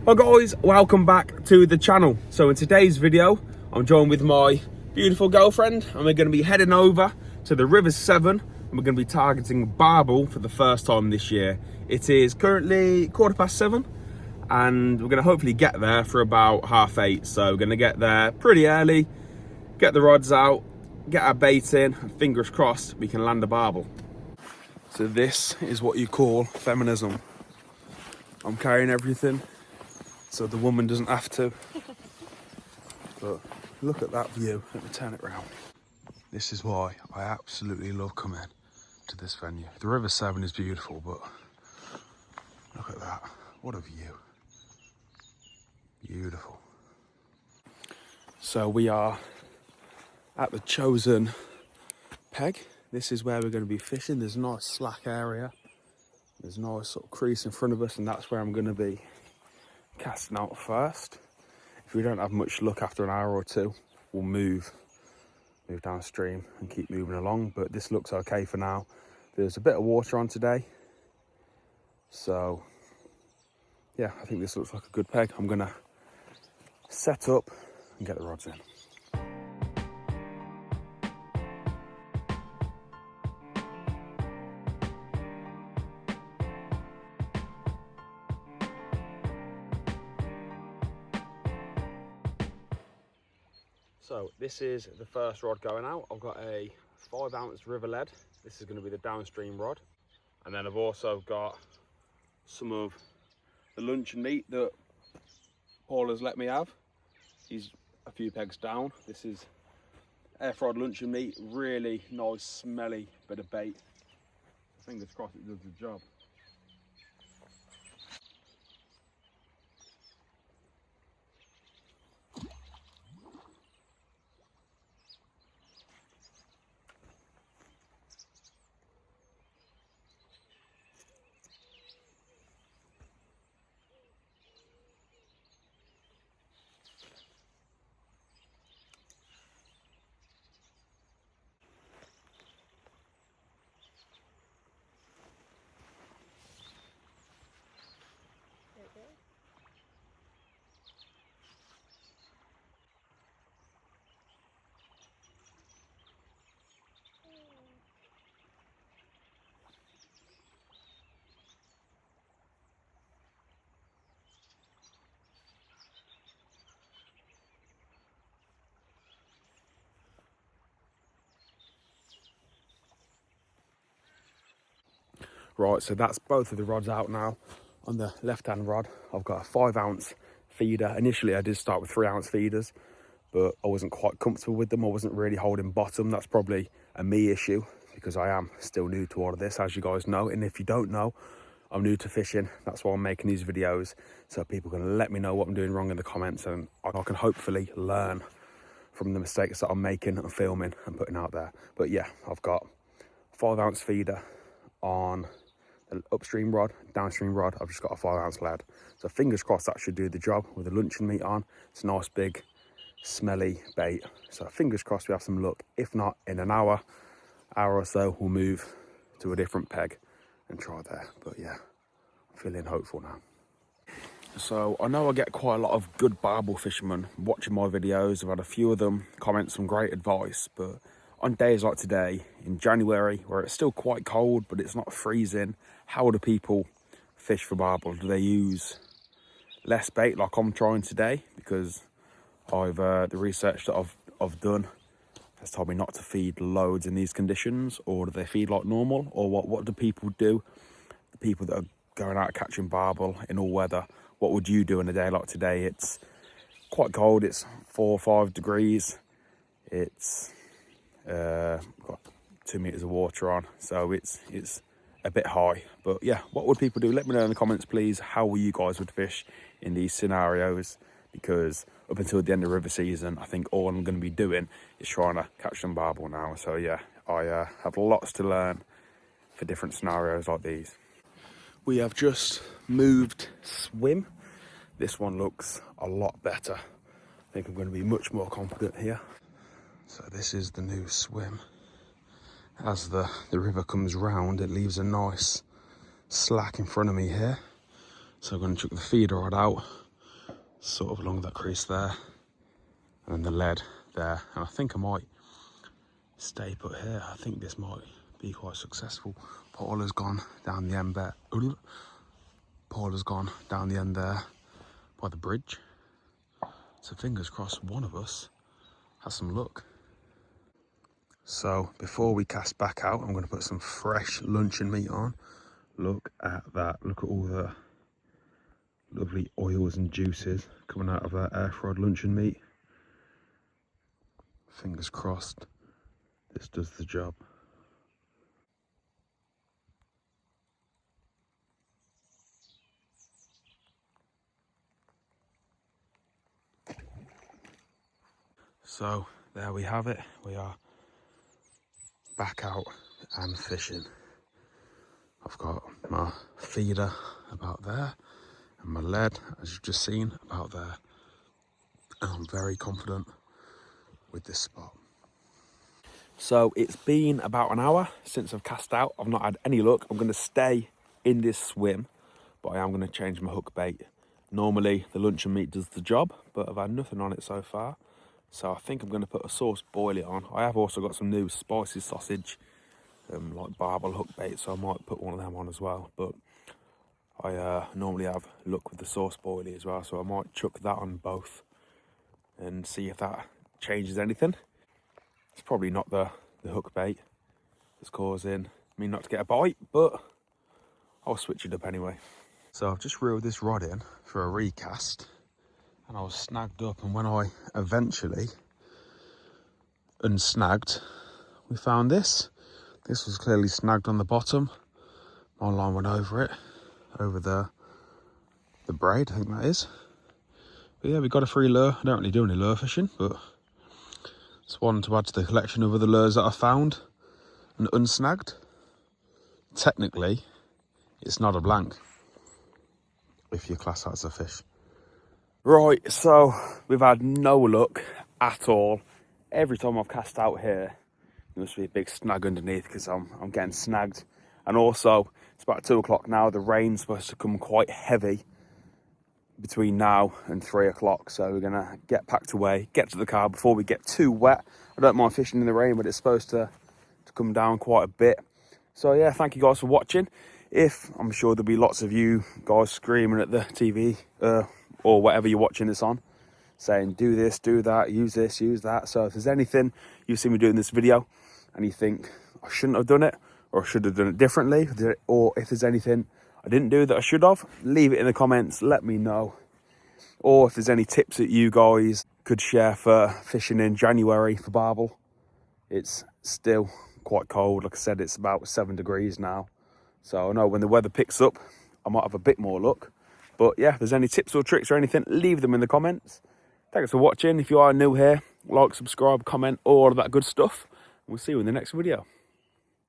Hi guys, welcome back to the channel. So in today's video, I'm joined with my beautiful girlfriend and we're going to be heading over to the River Severn and we're going to be targeting Barbel for the first time this year. It is currently 7:15 and we're going to hopefully get there for about 8:30. So we're going to get there pretty early, get the rods out, get our bait in, and fingers crossed we can land a Barbel. So this is what you call feminism. I'm carrying everything so the woman doesn't have to. But look at that view. Let me turn it round. This is why I absolutely love coming to this venue. The River Severn is beautiful, but look at that. What a view. Beautiful. So we are at the chosen peg. This is where we're going to be fishing. There's a nice slack area. There's a nice sort of crease in front of us, and that's where I'm going to be casting out first. If we don't have much luck after an hour or two, we'll move downstream and keep moving along, but this looks okay for now. There's a bit of water on today, so yeah, I think this looks like a good peg. I'm gonna set up and get the rods in. So this is the first rod going out. I've got a 5-ounce river lead. This is going to be the downstream rod. And then I've also got some of the luncheon meat that Paul has let me have. He's a few pegs down. This is air fried luncheon meat. Really nice, smelly bit of bait. Fingers crossed it does the job. Right, so that's both of the rods out now. On the left-hand rod, I've got a 5-ounce feeder. Initially, I did start with 3-ounce feeders, but I wasn't quite comfortable with them. I wasn't really holding bottom. That's probably a me issue because I am still new to all of this, as you guys know. And if you don't know, I'm new to fishing. That's why I'm making these videos, so people can let me know what I'm doing wrong in the comments, and I can hopefully learn from the mistakes that I'm making and filming and putting out there. But yeah, I've got 5-ounce feeder on the upstream rod, downstream rod, I've just got a 5-ounce lead. So fingers crossed that should do the job with the luncheon meat on. It's a nice big smelly bait. So fingers crossed we have some luck. If not, in an hour or so, we'll move to a different peg and try there. But yeah, I'm feeling hopeful now. So I know I get quite a lot of good barbel fishermen watching my videos. I've had a few of them comment some great advice, but on days like today in January, where it's still quite cold but it's not freezing, how do people fish for barbel? Do they use less bait like I'm trying today? Because the research that I've done has told me not to feed loads in these conditions. Or do they feed like normal? Or what do people do? The people that are going out catching barbel in all weather, what would you do in a day like today? It's quite cold, it's 4 or 5 degrees, it's got 2 meters of water on, so it's a bit high. But yeah, what would people do? Let me know in the comments please how you guys would fish in these scenarios, because up until the end of river season, I think all I'm going to be doing is trying to catch some barbel now. So yeah, I have lots to learn for different scenarios like these. We have just moved swim. This one looks a lot better. I think I'm going to be much more confident here. So this is the new swim. As the river comes round, it leaves a nice slack in front of me here. So I'm going to chuck the feeder rod out, sort of along that crease there, and then the lead there. And I think I might stay put here. I think this might be quite successful. Paul has gone down the end there. Paul has gone down the end there by the bridge. So fingers crossed one of us has some luck. So before we cast back out, I'm going to put some fresh luncheon meat on. Look at that. Look at all the lovely oils and juices coming out of that air fried luncheon meat. Fingers crossed this does the job. So there we have it. We are back out and fishing. I've got my feeder about there and my lead, as you've just seen, about there. And I'm very confident with this spot. So it's been about an hour since I've cast out. I've not had any luck. I'm going to stay in this swim, but I am going to change my hook bait. Normally the luncheon meat does the job, but I've had nothing on it so far. So I think I'm going to put a sauce boilie on. I have also got some new spicy sausage, like Barbel hook bait, so I might put one of them on as well. But I normally have luck with the sauce boilie as well, so I might chuck that on both and see if that changes anything. It's probably not the hook bait that's causing me not to get a bite, but I'll switch it up anyway. So I've just reeled this rod in for a recast, and I was snagged up, and when I eventually unsnagged, we found this. This was clearly snagged on the bottom. My line went over it, over the braid, I think that is. But yeah, we got a free lure. I don't really do any lure fishing, but it's one to add to the collection of other lures that I found and unsnagged. Technically, it's not a blank, if you class that as a fish. Right, so we've had no luck at all. Every time I've cast out here, there must be a big snag underneath because I'm getting snagged. And also, it's about 2 o'clock now. The rain's supposed to come quite heavy between now and 3 o'clock. So we're going to get packed away, get to the car before we get too wet. I don't mind fishing in the rain, but it's supposed to come down quite a bit. So yeah, thank you guys for watching. I'm sure there'll be lots of you guys screaming at the TV or whatever you're watching this on, saying do this, do that, use this, use that. So if there's anything you see me doing this video and you think I shouldn't have done it, or I should have done it differently, or if there's anything I didn't do that I should have, leave it in the comments, let me know. Or if there's any tips that you guys could share for fishing in January for Barbel. It's still quite cold. Like I said, it's about 7 degrees now. So I know when the weather picks up, I might have a bit more luck. But yeah, if there's any tips or tricks or anything, leave them in the comments. Thanks for watching. If you are new here, like, subscribe, comment, all of that good stuff. We'll see you in the next video.